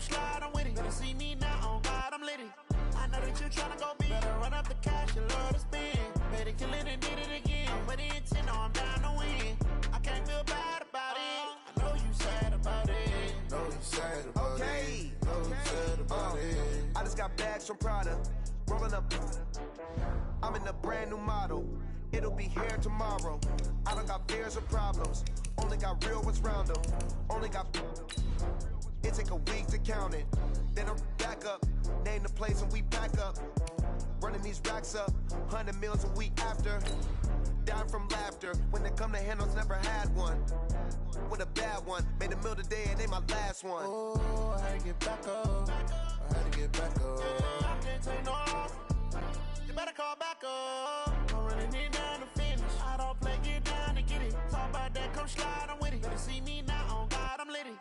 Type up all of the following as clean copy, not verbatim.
slide, I'm with it. Better see me now, on God, I'm litty. I know that you tryna go big. Better run up the cash, you love to spend. Better kill it and did it again. I'm with the intent, no, I'm down to win. I can't feel bad about it. I know you sad about it. Know you sad about it. Know you sad about it. I just got bags from Prada. Rolling up. I'm in a brand new model. It'll be here tomorrow. I don't got fears or problems. Only got real ones round them. Only got. It take a week to count it. Then I'm back up. Name the place and we pack up. Running these racks up. 100 meals a week after. Down from laughter. When they come to handles, never had one. With a bad one. Made a meal today and they my last one. Oh, I had to get back up. I had to get back up. I can't take no off. You better call back up. I'm running it down to finish. I don't play, get down to get it. Talk about that, come slide, I'm with it. Better see me now, on God, I'm litty.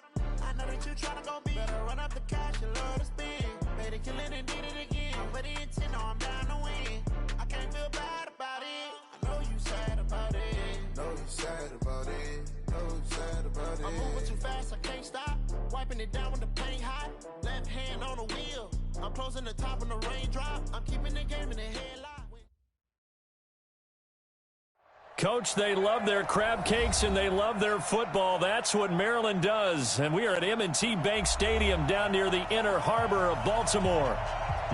I know that you tryna go big. Better run up the cash, you love to spend. Better kill it and did it again. I'm with the intent, no, I'm down to win. I can't feel bad about it. I know you sad about it. Know you sad about it. Know you sad about it. I'm moving too fast, I can't stop. Wiping it down with the paint hot. Left hand on the wheel. I'm closing the top when the raindrop. I'm keeping the game in the headlock. Coach, they love their crab cakes and they love their football. That's what Maryland does. And we are at M&T Bank Stadium down near the Inner Harbor of Baltimore.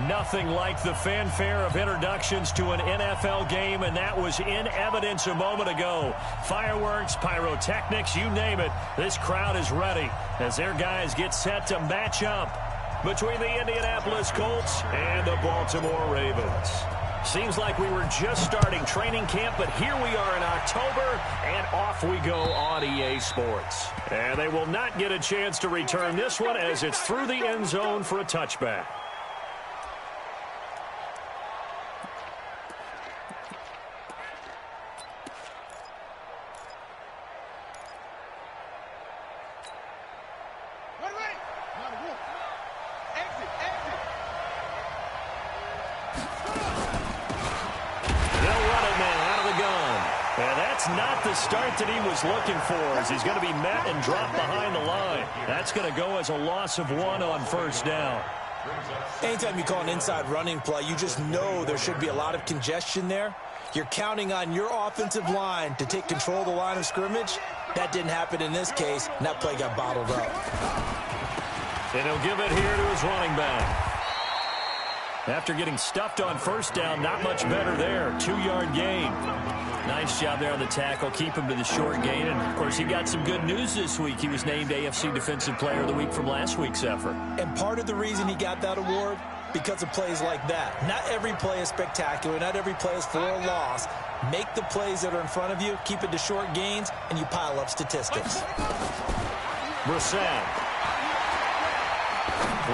Nothing like the fanfare of introductions to an NFL game, and that was in evidence a moment ago. Fireworks, pyrotechnics, you name it. This crowd is ready as their guys get set to match up between the Indianapolis Colts and the Baltimore Ravens. Seems like we were just starting training camp, but here we are in October, and off we go on EA Sports. And they will not get a chance to return this one as it's through the end zone for a touchback. Not the start that he was looking for, as he's going to be met and dropped behind the line. That's going to go as a loss of 1 on first down. Anytime you call an inside running play, you just know there should be a lot of congestion there. You're counting on your offensive line to take control of the line of scrimmage. That didn't happen in this case, and that play got bottled up. And he'll give it here to his running back. After getting stuffed on first down, not much better there. 2-yard gain. Nice job there on the tackle. Keep him to the short gain. And, of course, he got some good news this week. He was named AFC Defensive Player of the Week from last week's effort. And part of the reason he got that award, because of plays like that. Not every play is spectacular. Not every play is for a loss. Make the plays that are in front of you, keep it to short gains, and you pile up statistics. Brissett.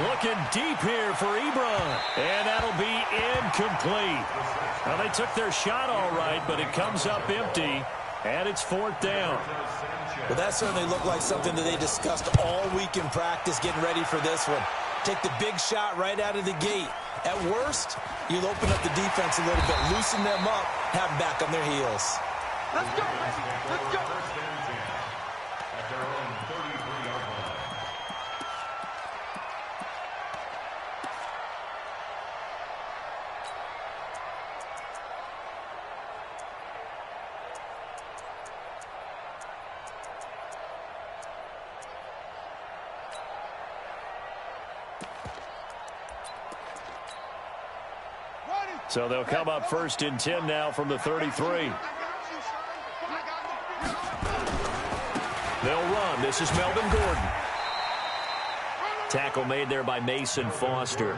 Looking deep here for Ebron. And that'll be incomplete. Well, they took their shot all right, but it comes up empty, and it's 4th down. Well, that certainly looked like something that they discussed all week in practice, getting ready for this one. Take the big shot right out of the gate. At worst, you'll open up the defense a little bit, loosen them up, have them back on their heels. Let's go! Let's go! So they'll come up 1st and 10 now from the 33. They'll run. This is Melvin Gordon. Tackle made there by Mason Foster.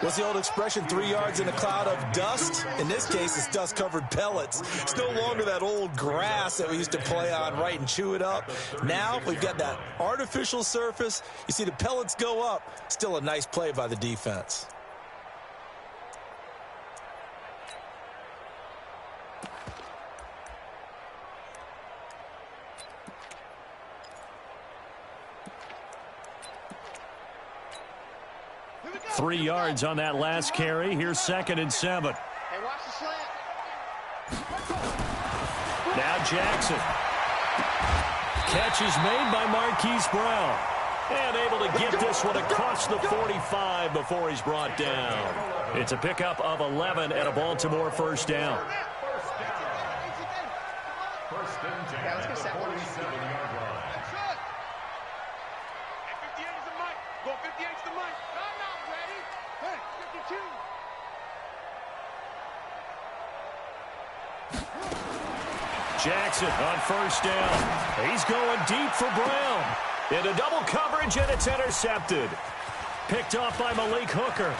What's the old expression, 3 yards in a cloud of dust? In this case, it's dust-covered pellets. It's no longer that old grass that we used to play on, right, and chew it up. Now we've got that artificial surface. You see the pellets go up. Still a nice play by the defense. Three yards on that last carry. Here's 2nd and 7. Hey, watch the slant. Now Jackson. Catch is made by Marquise Brown. And able to get this one across the 45 before he's brought down. It's a pickup of 11 and a Baltimore first down. First and 10 at the 47-yard line. That's it. And 58 is the mic. Go 58 is the mic. I'm not ready. Hey, 52. Jackson on first down. He's going deep for Brown. Into double coverage, and it's intercepted. Picked off by Malik Hooker.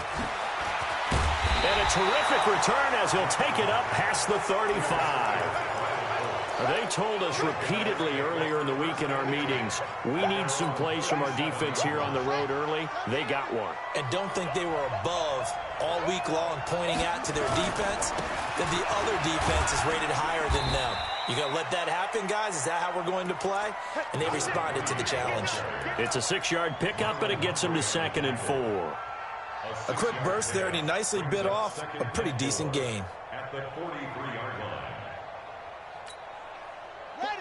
And a terrific return as he'll take it up past the 35. They told us repeatedly earlier in the week in our meetings, we need some plays from our defense here on the road early. They got one. And don't think they were above all week long pointing out to their defense that the other defense is rated higher than them. You going to let that happen, guys? Is that how we're going to play? And they responded to the challenge. It's a 6-yard pickup, and it gets them to 2nd and 4. A quick burst there, and he nicely bit off a pretty decent gain. At the 43-yard line.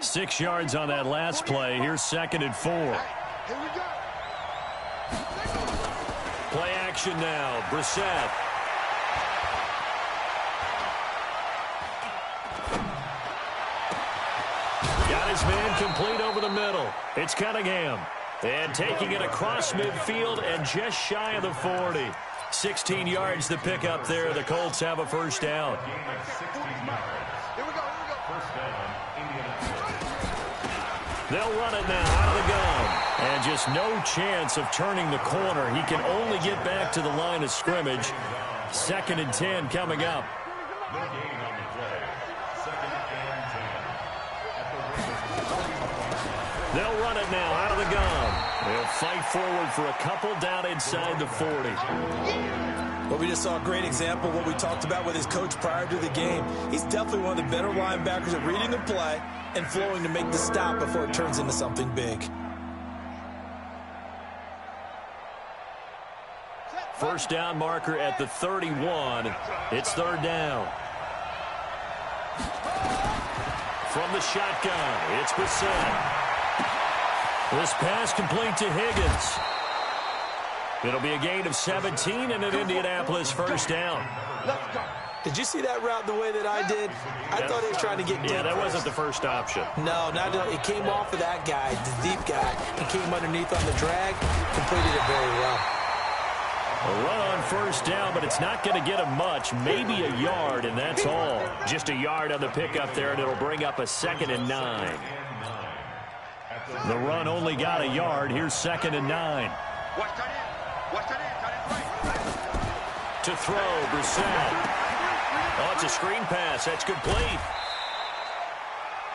6 yards on that last play. Here's 2nd and 4. Here we go. Play action now. Brissett. Got his man complete over the middle. It's Cunningham. And taking it across midfield and just shy of the 40. 16 yards to pick up there. The Colts have a first down. Here we go. First down, Indianapolis. They'll run it now out of the gun. And just no chance of turning the corner. He can only get back to the line of scrimmage. 2nd and 10 coming up. No gain on the play. 2nd and 10. They'll run it now out of the gun. They'll fight forward for a couple down inside the 40. Well, we just saw a great example of what we talked about with his coach prior to the game. He's definitely one of the better linebackers at reading the play and flowing to make the stop before it turns into something big. First down marker at the 31. It's 3rd down. From the shotgun, it's Brissett. This pass complete to Higgins. It'll be a gain of 17 and an Indianapolis first down. Did you see that route the way that I did? I thought he was trying to get deep. Yeah, that wasn't the first option. No, it came off of that guy, the deep guy, and came underneath on the drag, completed it very well. A run on first down, but it's not going to get him much. Maybe a yard, and that's all. Just a yard on the pickup there, and it'll bring up a 2nd and 9. The run only got a yard. Here's 2nd and 9. Watch tight end. Watch tight end. Tight end right. To throw, Brissett. Oh, it's a screen pass. That's complete.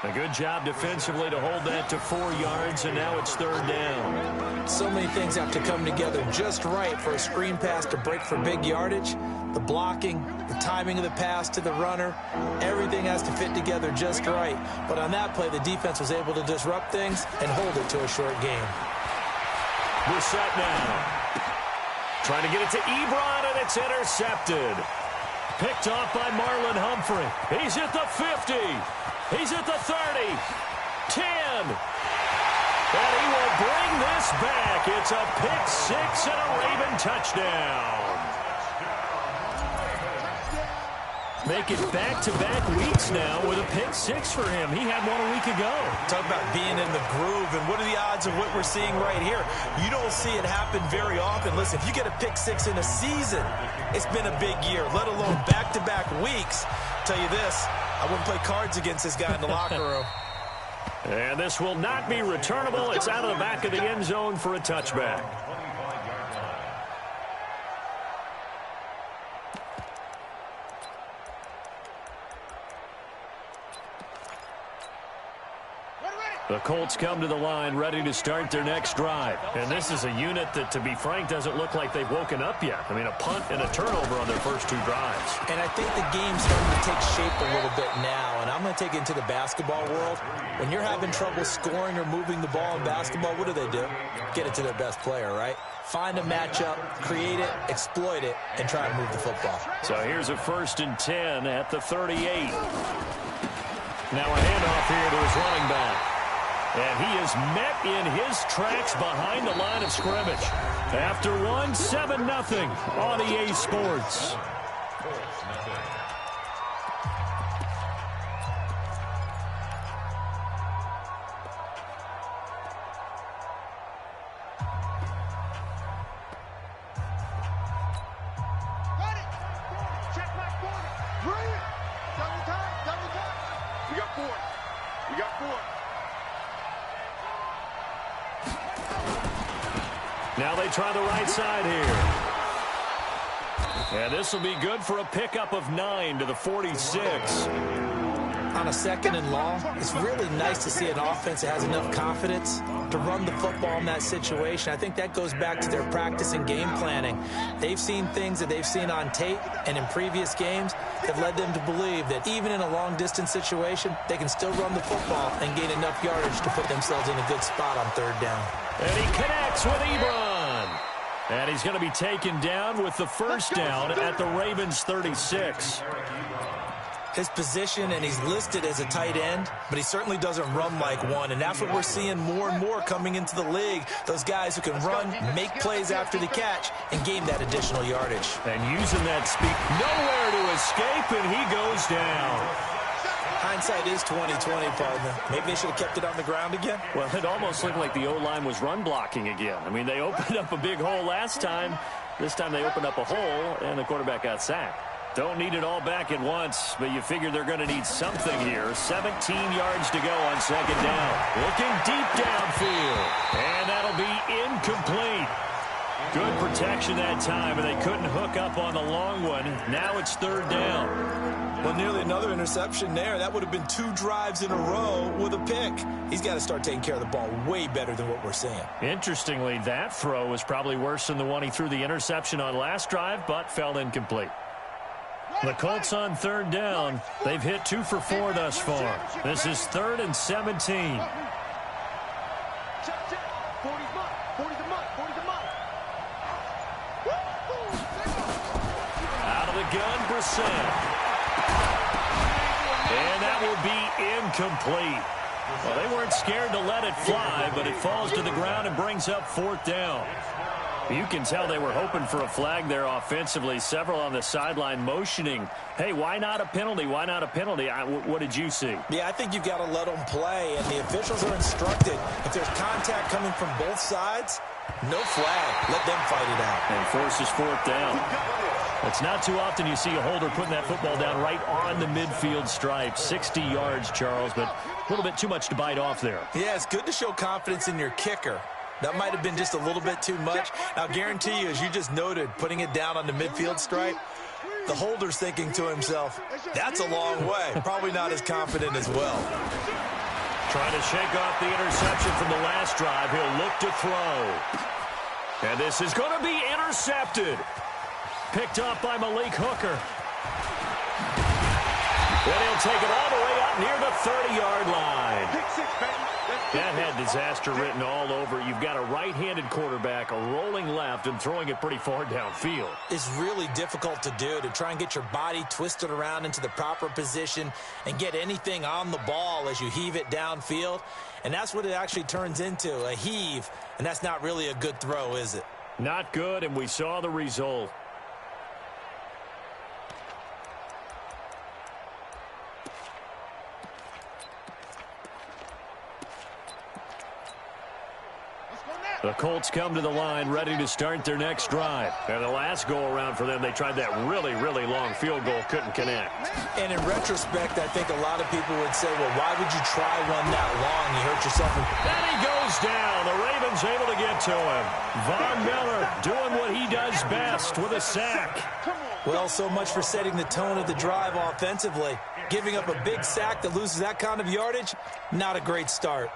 A good job defensively to hold that to 4 yards, and now it's 3rd down. So many things have to come together just right for a screen pass to break for big yardage. The blocking, the timing of the pass to the runner, everything has to fit together just right. But on that play, the defense was able to disrupt things and hold it to a short game. Brissett now. Trying to get it to Ebron, and it's intercepted. Picked off by Marlon Humphrey. He's at the 50. He's at the 30. 10. And he will bring this back. It's a pick 6 and a Raven touchdown. Make it back-to-back weeks now with a pick 6 for him. He had one a week ago. Talk about being in the groove, and what are the odds of what we're seeing right here? You don't see it happen very often. Listen, if you get a pick 6 in a season, it's been a big year, let alone back-to-back weeks. I'll tell you this, I wouldn't play cards against this guy in the locker room. And this will not be returnable. It's out of the back of the end zone for a touchback. The Colts come to the line ready to start their next drive. And this is a unit that, to be frank, doesn't look like they've woken up yet. I mean, a punt and a turnover on their first 2 drives. And I think the game's starting to take shape a little bit now. And I'm going to take it into the basketball world. When you're having trouble scoring or moving the ball in basketball, what do? Get it to their best player, right? Find a matchup, create it, exploit it, and try to move the football. So here's a 1st and 10 at the 38. Now a handoff here to his running back. And he is met in his tracks behind the line of scrimmage. After one, 7-0 on EA Sports. Now they try the right side here. And this will be good for a pickup of 9 to the 46. On a 2nd and long, it's really nice to see an offense that has enough confidence to run the football in that situation. I think that goes back to their practice and game planning. They've seen things that they've seen on tape and in previous games that led them to believe that even in a long-distance situation, they can still run the football and gain enough yardage to put themselves in a good spot on 3rd down. And he connects with Ebron. And he's going to be taken down with the first down at the Ravens' 36. His position, and he's listed as a tight end, but he certainly doesn't run like one, and that's what we're seeing more and more coming into the league. Those guys who can run, make plays after the catch, and gain that additional yardage. And using that speed, nowhere to escape, and he goes down. Hindsight is 20/20, partner. Maybe they should have kept it on the ground again. Well, it almost looked like the O-line was run blocking again. I mean, they opened up a big hole last time. This time they opened up a hole, and the quarterback got sacked. Don't need it all back at once, but you figure they're going to need something here. 17 yards to go on 2nd down. Looking deep downfield, and that'll be incomplete. Good protection that time, and they couldn't hook up on the long one. Now it's 3rd down. Well, nearly another interception there. That would have been 2 drives in a row with a pick. He's got to start taking care of the ball way better than what we're seeing. Interestingly, that throw was probably worse than the one he threw the interception on last drive, but fell incomplete. The Colts on 3rd down. They've hit 2 for 4 thus far. This is 3rd and 17. Out of the gun, Brissett. And that will be incomplete. Well, they weren't scared to let it fly, but it falls to the ground and brings up 4th down. You can tell they were hoping for a flag there offensively. Several on the sideline motioning, hey, why not a penalty? Why not a penalty? What did you see? Yeah, I think you've got to let them play, and the officials are instructed. If there's contact coming from both sides, no flag. Let them fight it out. And forces 4th down. It's not too often you see a holder putting that football down right on the midfield stripe. 60 yards, Charles, but a little bit too much to bite off there. Yeah, it's good to show confidence in your kicker. That might have been just a little bit too much. I'll guarantee you, as you just noted, putting it down on the midfield stripe, the holder's thinking to himself, that's a long way. Probably not as confident as well. Trying to shake off the interception from the last drive. He'll look to throw. And this is going to be intercepted. Picked up by Malik Hooker. Then he'll take it all the way up near the 30-yard line. That had disaster written all over. You've got a right-handed quarterback rolling left and throwing it pretty far downfield. It's really difficult to do, to try and get your body twisted around into the proper position and get anything on the ball as you heave it downfield. And that's what it actually turns into, a heave. And that's not really a good throw, is it? Not good, and we saw the result. The Colts come to the line ready to start their next drive. And the last go-around for them, they tried that really, really long field goal, couldn't connect. And in retrospect, I think a lot of people would say, well, why would you try one that long? You hurt yourself. And he goes down. The Ravens able to get to him. Von Miller doing what he does best with a sack. Well, so much for setting the tone of the drive offensively. Giving up a big sack that loses that kind of yardage, not a great start.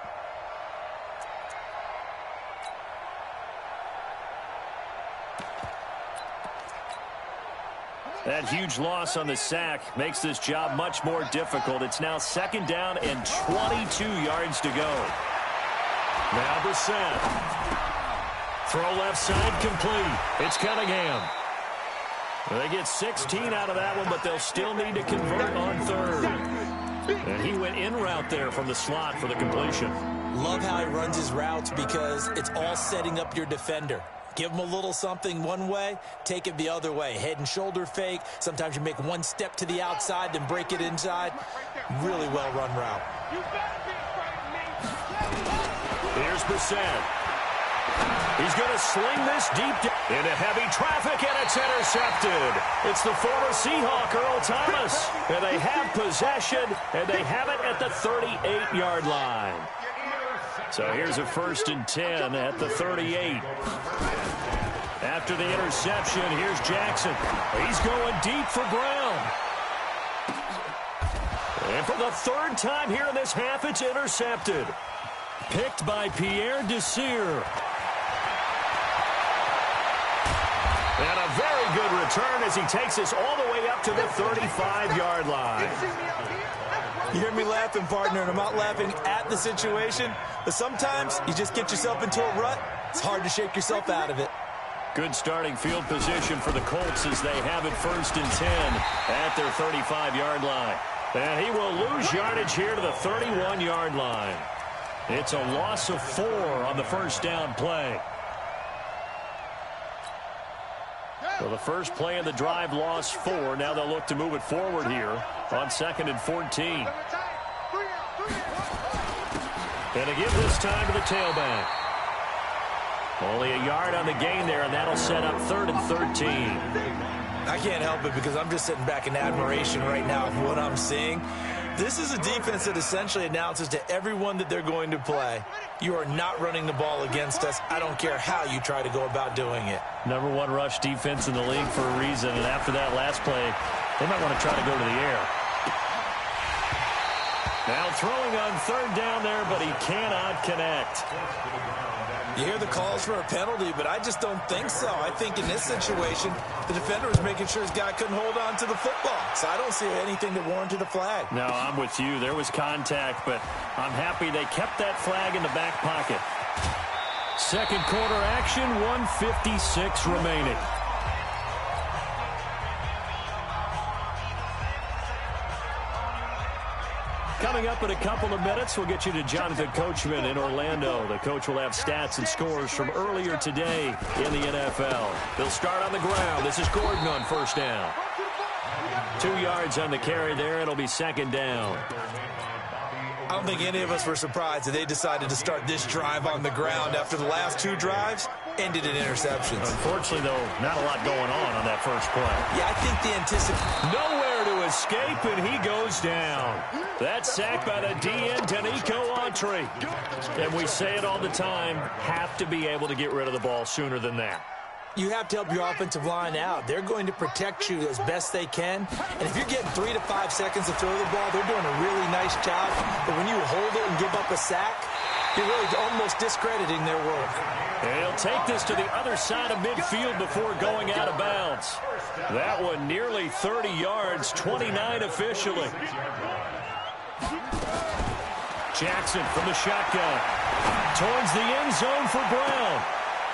That huge loss on the sack makes this job much more difficult. It's now 2nd down and 22 yards to go. Now Brissett. Throw left side complete. It's Cunningham. They get 16 out of that one, but they'll still need to convert on 3rd. And he went in route there from the slot for the completion. Love how he runs his routes because it's all setting up your defender. Give him a little something one way, take it the other way. Head and shoulder fake. Sometimes you make one step to the outside, then break it inside. Really well-run route. Here's Brissett. He's going to sling this deep into heavy traffic, and it's intercepted. It's the former Seahawk, Earl Thomas. And they have possession, and they have it at the 38-yard line. So here's a 1st and 10 at the 38. After the interception, here's Jackson. He's going deep for Brown. And for the 3rd time here in this half, it's intercepted. Picked by Pierre Desir. And a very good return as he takes us all the way up to the 35-yard line. You hear me laughing, partner, and I'm not laughing at the situation, but sometimes you just get yourself into a rut. It's hard to shake yourself out of it. Good starting field position for the Colts as they have it 1st and 10 at their 35-yard line. And he will lose yardage here to the 31-yard line. It's a loss of 4 on the 1st down play. So the first play of the drive lost 4. Now they'll look to move it forward here on 2nd and 14. And again this time to the tailback. Only a yard on the gain there, and that'll set up 3rd and 13. I can't help it because I'm just sitting back in admiration right now of what I'm seeing. This is a defense that essentially announces to everyone that they're going to play, you are not running the ball against us. I don't care how you try to go about doing it. Number 1 rush defense in the league for a reason, and after that last play, they might want to try to go to the air. Now throwing on 3rd down there, but he cannot connect. You hear the calls for a penalty, but I just don't think so. I think in this situation, the defender was making sure his guy couldn't hold on to the football. So I don't see anything that warranted a flag. No, I'm with you. There was contact, but I'm happy they kept that flag in the back pocket. 2nd quarter action, 1:56 remaining. Coming up in a couple of minutes, we'll get you to Jonathan Coachman in Orlando. The coach will have stats and scores from earlier today in the NFL. They'll start on the ground. This is Gordon on 1st down. 2 yards on the carry there. It'll be 2nd down. I don't think any of us were surprised that they decided to start this drive on the ground after the last 2 drives ended in interceptions. Unfortunately, though, not a lot going on that first play. Yeah, I think the anticipation. Nowhere to escape, and he goes down. That sack by the DN, Danico Autry. And we say it all the time, have to be able to get rid of the ball sooner than that. You have to help your offensive line out. They're going to protect you as best they can. And if you're getting 3 to 5 seconds to throw the ball, they're doing a really nice job. But when you hold it and give up a sack, you're really almost discrediting their work. And he'll take this to the other side of midfield before going out of bounds. That one nearly 30 yards, 29 officially. Jackson from the shotgun. Towards the end zone for Brown.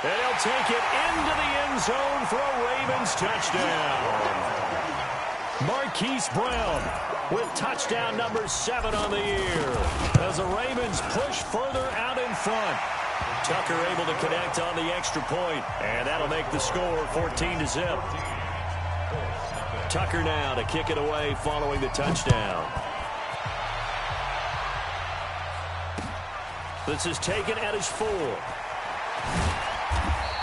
And he'll take it into the end zone for a Ravens touchdown. Marquise Brown with touchdown number 7 on the year as the Ravens push further out in front. Tucker able to connect on the extra point, and that'll make the score 14-0. Tucker now to kick it away following the touchdown. This is taken at his 4.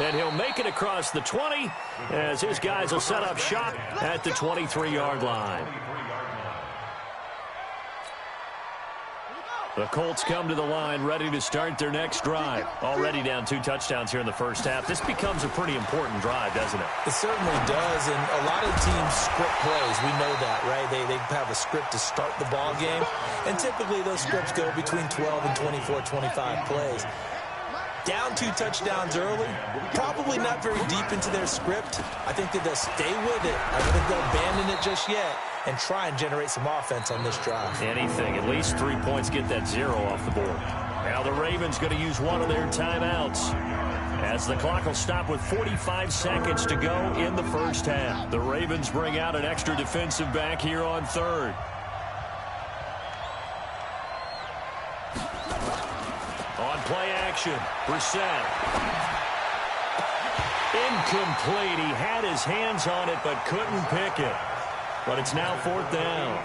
And he'll make it across the 20 as his guys will set up shop at the 23-yard line. The Colts come to the line ready to start their next drive. Already down 2 touchdowns here in the first half. This becomes a pretty important drive, doesn't it? It certainly does, and a lot of teams script plays. We know that, right? They have a script to start the ball game, and typically those scripts go between 12 and 24, 25 plays. Down 2 touchdowns early, probably not very deep into their script. I think that they'll stay with it. I don't think they'll abandon it just yet and try and generate some offense on this drive. Anything, at least 3 points, get that 0 off the board. Now the Ravens going to use one of their timeouts as the clock will stop with 45 seconds to go in the first half. The Ravens bring out an extra defensive back here on 3rd. action. Brissett. Incomplete. He had his hands on it but couldn't pick it. But it's now 4th down.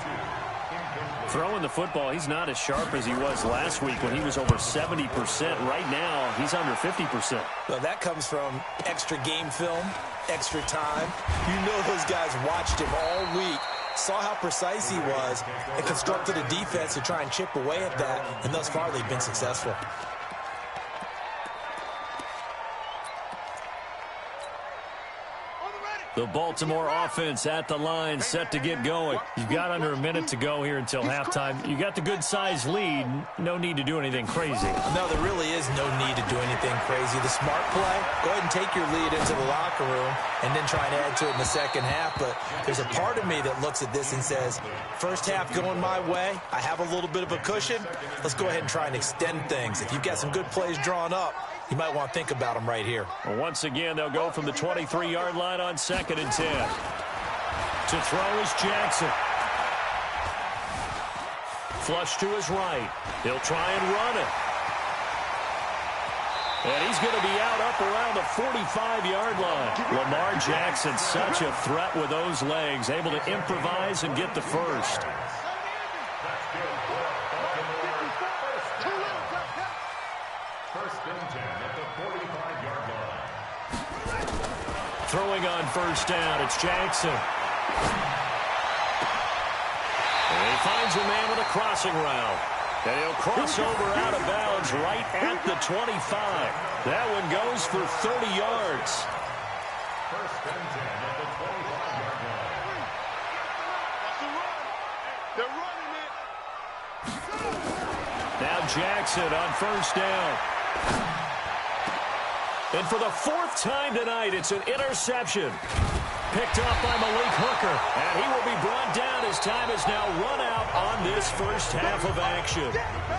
Throwing the football, he's not as sharp as he was last week when he was over 70%. Right now, he's under 50%. Well, that comes from extra game film, extra time. You know those guys watched him all week, saw how precise he was, and constructed a defense to try and chip away at that, and thus far they've been successful. The Baltimore offense at the line, set to get going. You've got under a minute to go here until halftime. You got the good-sized lead. No need to do anything crazy. No, there really is no need to do anything crazy. The smart play, go ahead and take your lead into the locker room and then try and add to it in the second half. But there's a part of me that looks at this and says, first half going my way, I have a little bit of a cushion. Let's go ahead and try and extend things. If you've got some good plays drawn up, you might want to think about them right here. Well, once again, they'll go from the 23-yard line on 2nd and 10. To throw is Jackson. Flush to his right. He'll try and run it. And he's going to be out up around the 45-yard line. Lamar Jackson, such a threat with those legs, able to improvise and get the first. Throwing on 1st down, it's Jackson. And he finds a man with a crossing route. And he'll cross over out of bounds right at the 25. That one goes for 30 yards. 1st and 10 at the 25-yard line. They're running it. Now Jackson on 1st down. And for the 4th time tonight, it's an interception. Picked up by Malik Hooker. And he will be brought down as time is now run out on this first half of action.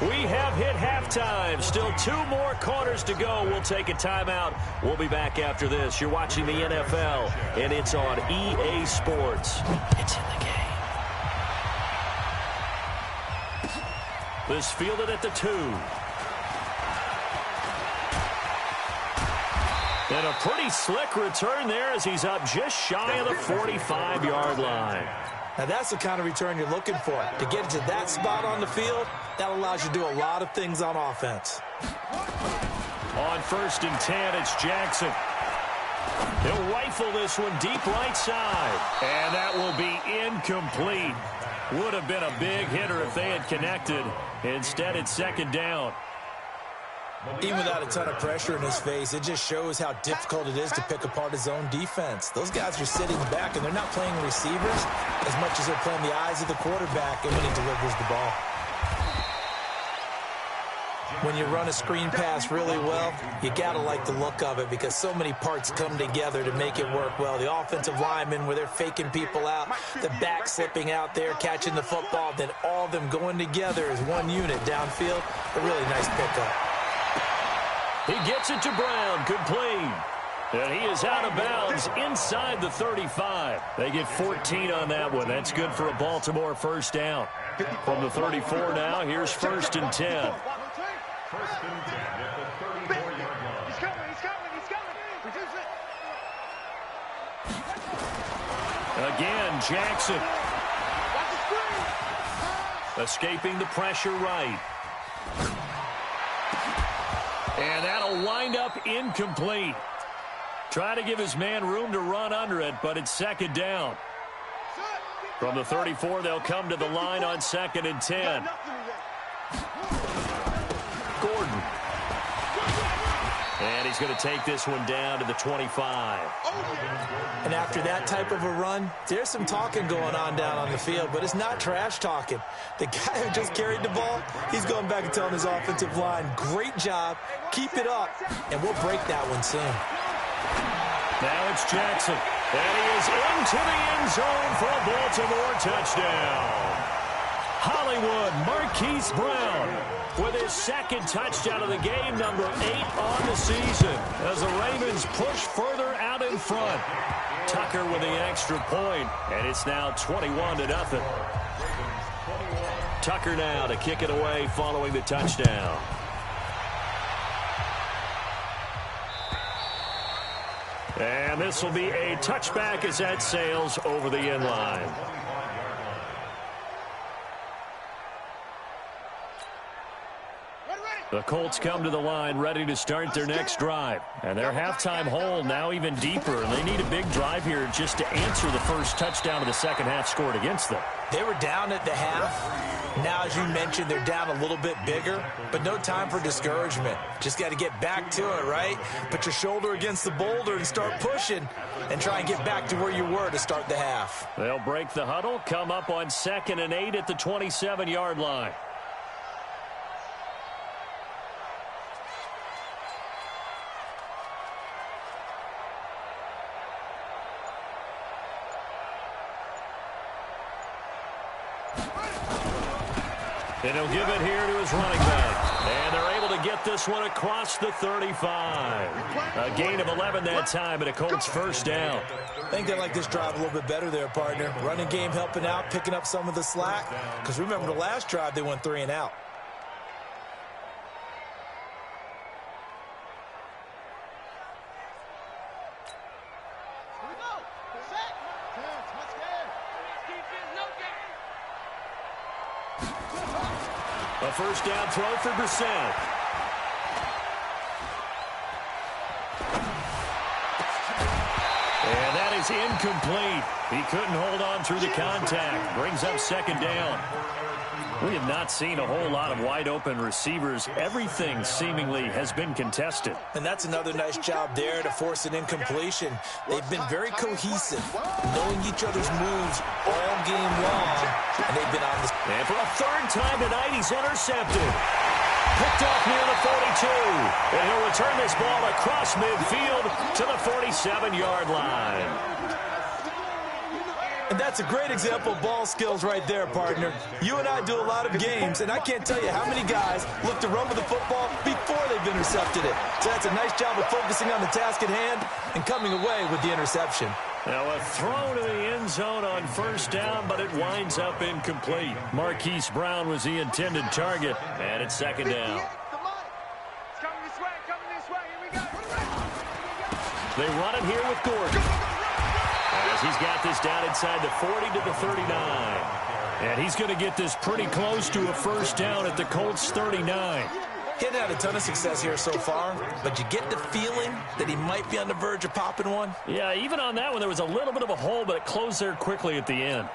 We have hit halftime. Still 2 more quarters to go. We'll take a timeout. We'll be back after this. You're watching the NFL, and it's on EA Sports. It's in the game. This fielded at the 2. And a pretty slick return there as he's up just shy of the 45-yard line. Now that's the kind of return you're looking for. To get to that spot on the field, that allows you to do a lot of things on offense. On 1st and 10, it's Jackson. He'll rifle this one deep right side. And that will be incomplete. Would have been a big hitter if they had connected. Instead, it's 2nd down. Even without a ton of pressure in his face, it just shows how difficult it is to pick apart his own defense. Those guys are sitting back, and they're not playing receivers as much as they're playing the eyes of the quarterback and when he delivers the ball. When you run a screen pass really well, you got to like the look of it because so many parts come together to make it work well. The offensive linemen, where they're faking people out, the back slipping out there, catching the football, then all of them going together as one unit downfield. A really nice pickup. He gets it to Brown, complete. And he is out of bounds inside the 35. They get 14 on that one. That's good for a Baltimore 1st down. From the 34 now, here's 1st and 10. 1st and 10 at the 34-yard line. He's coming. Reduce it. Again, Jackson. Escaping the pressure right. And that'll wind up incomplete. Trying to give his man room to run under it, but it's 2nd down. From the 34, they'll come to the line on 2nd and 10. Gordon. And he's going to take this one down to the 25. And after that type of a run, there's some talking going on down on the field, but it's not trash talking. The guy who just carried the ball, he's going back and telling his offensive line, great job, keep it up, and we'll break that one soon. Now it's Jackson, and he is into the end zone for a Baltimore touchdown. Hollywood Marquise Brown with his 2nd touchdown of the game, number 8 on the season, as the Ravens push further out in front. Tucker with the extra point, and it's now 21-0. Tucker now to kick it away following the touchdown. And this will be a touchback as that sails over the end line. The Colts come to the line ready to start their next drive. And their halftime hole now even deeper. And they need a big drive here just to answer the first touchdown of the second half scored against them. They were down at the half. Now, as you mentioned, they're down a little bit bigger, but no time for discouragement. Just got to get back to it, right? Put your shoulder against the boulder and start pushing and try and get back to where you were to start the half. They'll break the huddle, come up on 2nd and 8 at the 27-yard line. And he'll give it here to his running back. And they're able to get this one across the 35. A gain of 11 that time, and a Colts first down. I think they like this drive a little bit better there, partner. Running game helping out, picking up some of the slack. Because remember, the last drive, they went 3 and out. A first down throw for Brissett. And that is incomplete. He couldn't hold on through the contact. Brings up 2nd down. We have not seen a whole lot of wide-open receivers. Everything seemingly has been contested. And that's another nice job there to force an incompletion. They've been very cohesive, knowing each other's moves all game long, and they've been on this. And for a 3rd time tonight, he's intercepted. Picked off near the 42. And he'll return this ball across midfield to the 47-yard line. And that's a great example of ball skills right there, partner. You and I do a lot of games, and I can't tell you how many guys look to run with the football before they've intercepted it. So that's a nice job of focusing on the task at hand and coming away with the interception. Now a throw to the end zone on first down, but it winds up incomplete. Marquise Brown was the intended target, and it's 2nd down. They run it here with Gordon. As he's got this down inside the 40 to the 39. And he's going to get this pretty close to a first down at the Colts 39. He hasn't had a ton of success here so far, but you get the feeling that he might be on the verge of popping one. Yeah, even on that one, there was a little bit of a hole, but it closed there quickly at the end.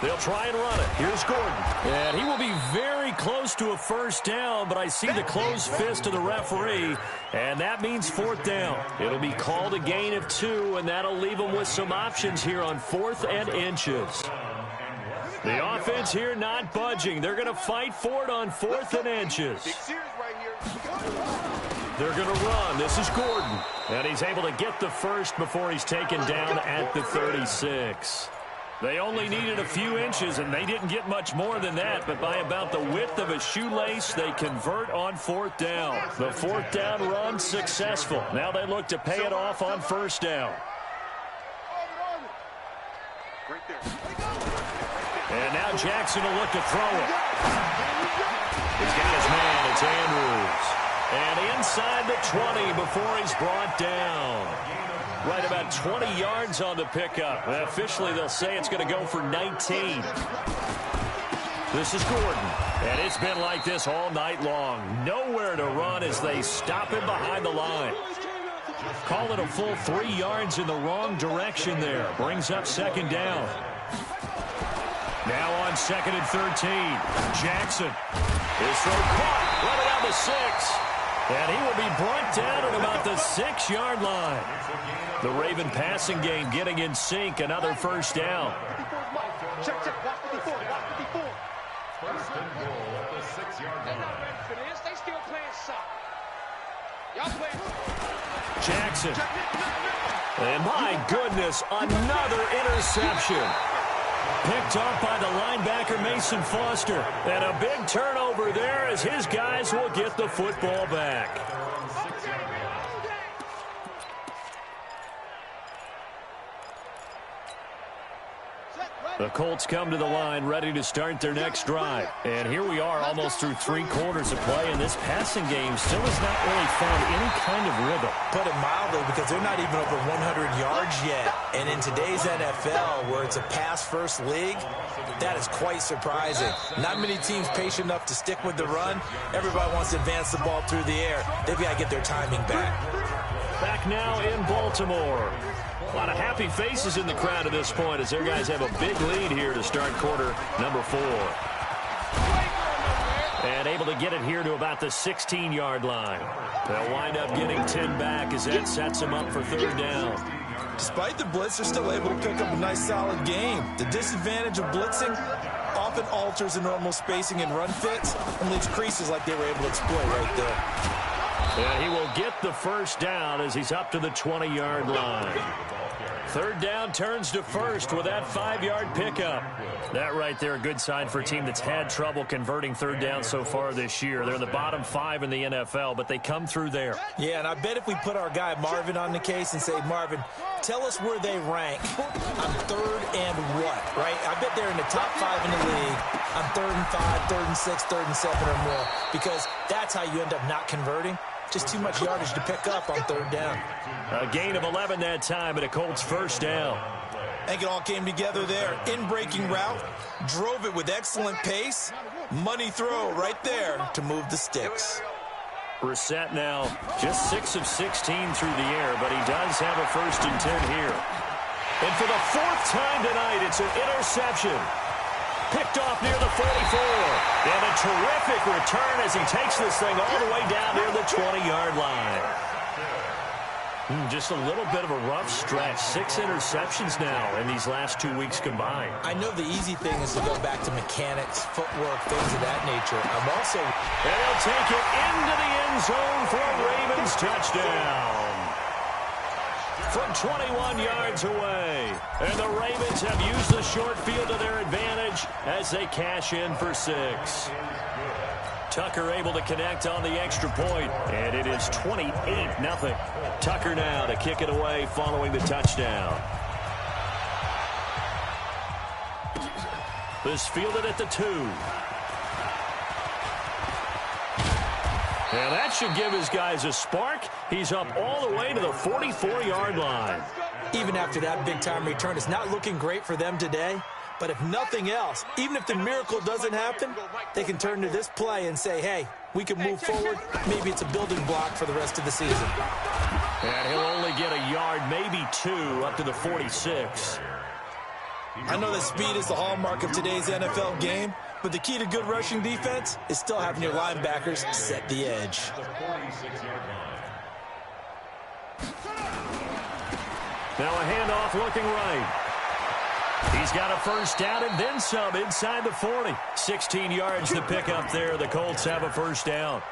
They'll try and run it. Here's Gordon. And he will be very close to a first down, but I see the closed fist of the referee, and that means 4th down. It'll be called a gain of 2, and that'll leave them with some options here on 4th and inches. The offense here not budging. They're going to fight for it on 4th and inches. They're going to run. This is Gordon. And he's able to get the first before he's taken down at the 36. They only needed a few inches, and they didn't get much more than that, but by about the width of a shoelace, they convert on 4th down. The 4th down run successful. Now they look to pay it off on first down. And now Jackson will look to throw it. He's got his man. It's Andrews. And inside the 20 before he's brought down. Right about 20 yards on the pickup. Officially, they'll say it's going to go for 19. This is Gordon. And it's been like this all night long. Nowhere to run as they stop him behind the line. Call it a full 3 yards in the wrong direction there. Brings up 2nd down. Now on 2nd and 13. Jackson. His throw caught right around the 6. And he will be brought down at about the 6-yard line. The Raven passing game getting in sync. Another first down. Check. Watch 54. First and goal at the 6-yard line. They're not ready for this. They still playing soccer. Y'all playing. Jackson. And my goodness, another interception. Picked up by the linebacker, Mason Foster. And a big turnover there as his guys will get the football back. The Colts come to the line ready to start their next drive. And here we are almost through 3 quarters of play, and this passing game still has not really found any kind of rhythm. Put it mildly, because they're not even over 100 yards yet. And in today's NFL, where it's a pass-first league, that is quite surprising. Not many teams patient enough to stick with the run. Everybody wants to advance the ball through the air. They've got to get their timing back. Back now in Baltimore. A lot of happy faces in the crowd at this point as their guys have a big lead here to start quarter number 4. And able to get it here to about the 16-yard line. They'll wind up getting 10 back as that sets them up for 3rd down. Despite the blitz, they're still able to pick up a nice, solid game. The disadvantage of blitzing often alters the normal spacing and run fits and leaves creases like they were able to exploit right there. And he will get the 1st down as he's up to the 20-yard line. 3rd down turns to 1st with that 5-yard pickup. That right there, a good sign for a team that's had trouble converting 3rd down so far this year. They're in the bottom 5 in the NFL, but they come through there. Yeah, and I bet if we put our guy Marvin on the case and say, Marvin, tell us where they rank on 3rd and what, right? I bet they're in the top 5 in the league on 3rd and 5, 3rd and 6, 3rd and 7 or more, because that's how you end up not converting. Just too much yardage to pick up on 3rd down. A gain of 11 that time, and a Colts 1st down. I think it all came together there. In-breaking route, drove it with excellent pace. Money throw right there to move the sticks. Brissett now just 6 of 16 through the air, but he does have a 1st and 10 here. And for the 4th time tonight, it's an interception. Picked off near the 44. And a terrific return as he takes this thing all the way down near the 20-yard line. Just a little bit of a rough stretch. 6 interceptions now in these last 2 weeks combined. I know the easy thing is to go back to mechanics, footwork, things of that nature. I'm also... And he'll take it into the end zone for a Ravens touchdown. From 21 yards away. And the Ravens have used the short field to their advantage as they cash in for 6. Tucker able to connect on the extra point, and it is 28-0. Tucker now to kick it away following the touchdown. This fielded at the 2. And that should give his guys a spark. He's up all the way to the 44-yard line. Even after that big-time return, it's not looking great for them today. But if nothing else, even if the miracle doesn't happen, they can turn to this play and say, hey, we can move forward. Maybe it's a building block for the rest of the season. And he'll only get a yard, maybe 2, up to the 46. I know that speed is the hallmark of today's NFL game, but the key to good rushing defense is still having your linebackers set the edge. Now a handoff looking right. He's got a 1st down and then some inside the 40. 16 yards to pick up there. The Colts have a 1st down.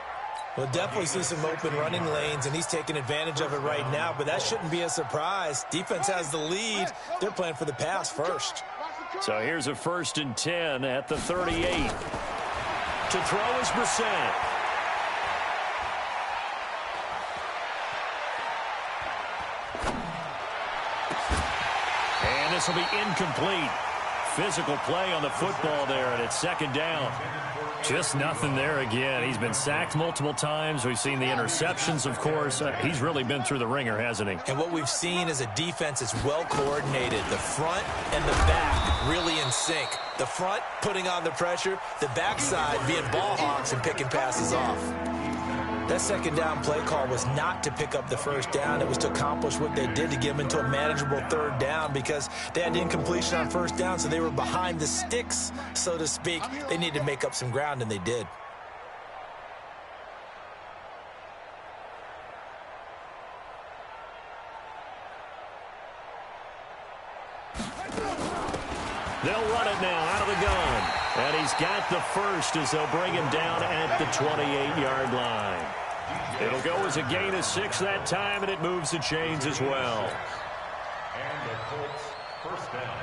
We'll definitely see some open running lanes, and he's taking advantage of it right now, but that shouldn't be a surprise. Defense has the lead. They're playing for the pass first. So here's a 1st and 10 at the 38. To throw is Brissett. And this will be incomplete. Physical play on the football there, and it's 2nd down. Just nothing there again. He's been sacked multiple times. We've seen the interceptions, of course. He's really been through the ringer, hasn't he? And what we've seen is a defense that's well coordinated. The front and the back really in sync. The front putting on the pressure, the backside being ball hawks and picking passes off. That 2nd down play call was not to pick up the 1st down. It was to accomplish what they did to get them into a manageable 3rd down because they had incompletion on 1st down, so they were behind the sticks, so to speak. They needed to make up some ground, and they did. They'll run it now out of the gun. And he's got the 1st as they'll bring him down at the 28-yard line. It'll go as a gain of 6 that time, and it moves the chains as well. And the Colts 1st down.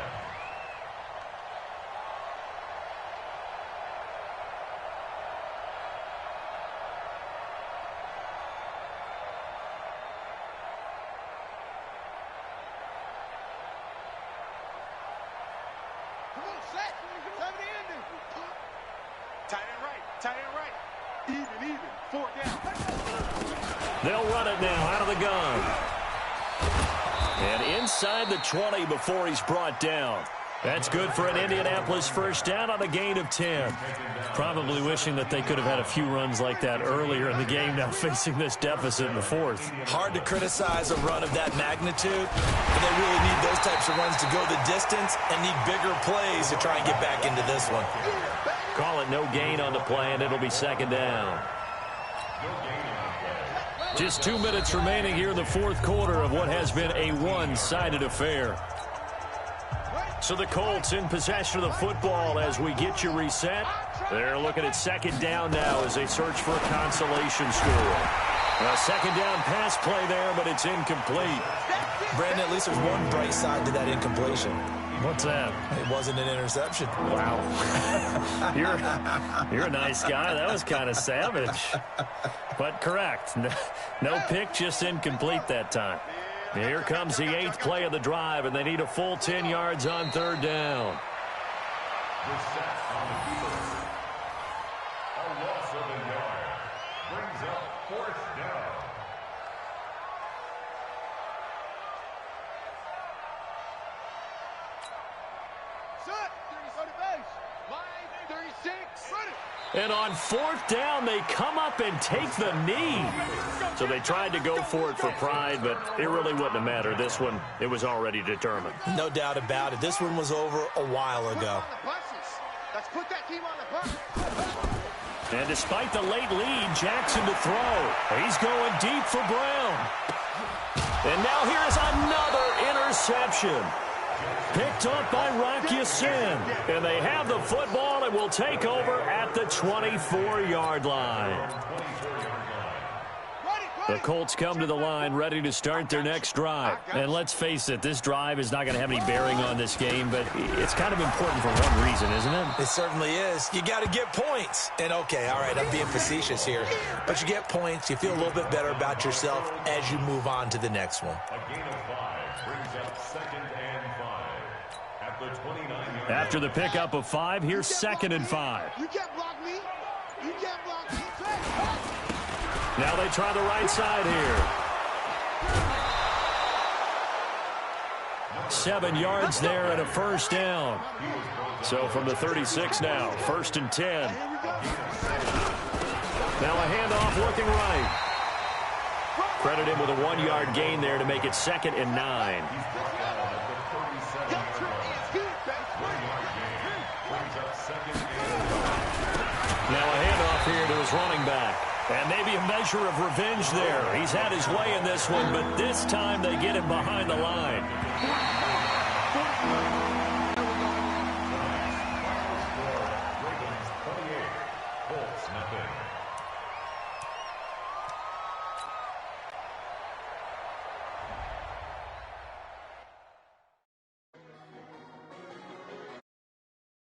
Tight end right. Tight end right. Even. 4 down. They'll run it now out of the gun. And inside the 20 before he's brought down. That's good for an Indianapolis first down on a gain of 10. Probably wishing that they could have had a few runs like that earlier in the game, now facing this deficit in the fourth. Hard to criticize a run of that magnitude, but they really need those types of runs to go the distance and need bigger plays to try and get back into this one. Call it no gain on the play, and it'll be second down. Just 2 minutes remaining here in the fourth quarter of what has been a one-sided affair. So the Colts in possession of the football as we get you reset. They're looking at second down now as they search for a consolation score. A second down pass play there, but it's incomplete. Brandon, at least there's one bright side to that incompletion. What's that? It wasn't an interception. Wow. You're a nice guy. That was kind of savage. But correct. No pick, just incomplete that time. Here comes the 8th play of the drive, and they need a full 10 yards on third down. The set on the keeper. A loss of a yard. Brings up fourth down. Set. 30 base. Line 36. Run it. And on fourth down, they come up and take the knee. So they tried to go for it for pride, but it really wouldn't have mattered. This one, it was already determined. No doubt about it. This one was over a while ago. Let's put that team on the bus. And despite the late lead, Jackson to throw. He's going deep for Brown. And now here's another interception. Picked up by Rock Ya-Sin. And they have the football and will take over at the 24-yard line. The Colts come to the line ready to start their next drive. And let's face it, this drive is not going to have any bearing on this game, but it's kind of important for one reason, isn't it? It certainly is. You got to get points. And okay, all right, I'm being facetious here. But you get points, you feel a little bit better about yourself as you move on to the next one. A gain of 5 brings up 2nd and 5 at the 29-yard. After the pickup of 5, here's 2nd and 5. You can't block me. You can't block me. Now they try the right side here. 7 yards there and a first down. So from the 36 now, 1st and 10. Now a handoff looking right. Credit him with a 1-yard gain there to make it 2nd and 9. Now a handoff here to his running back. And maybe a measure of revenge there. He's had his way in this one, but this time they get him behind the line.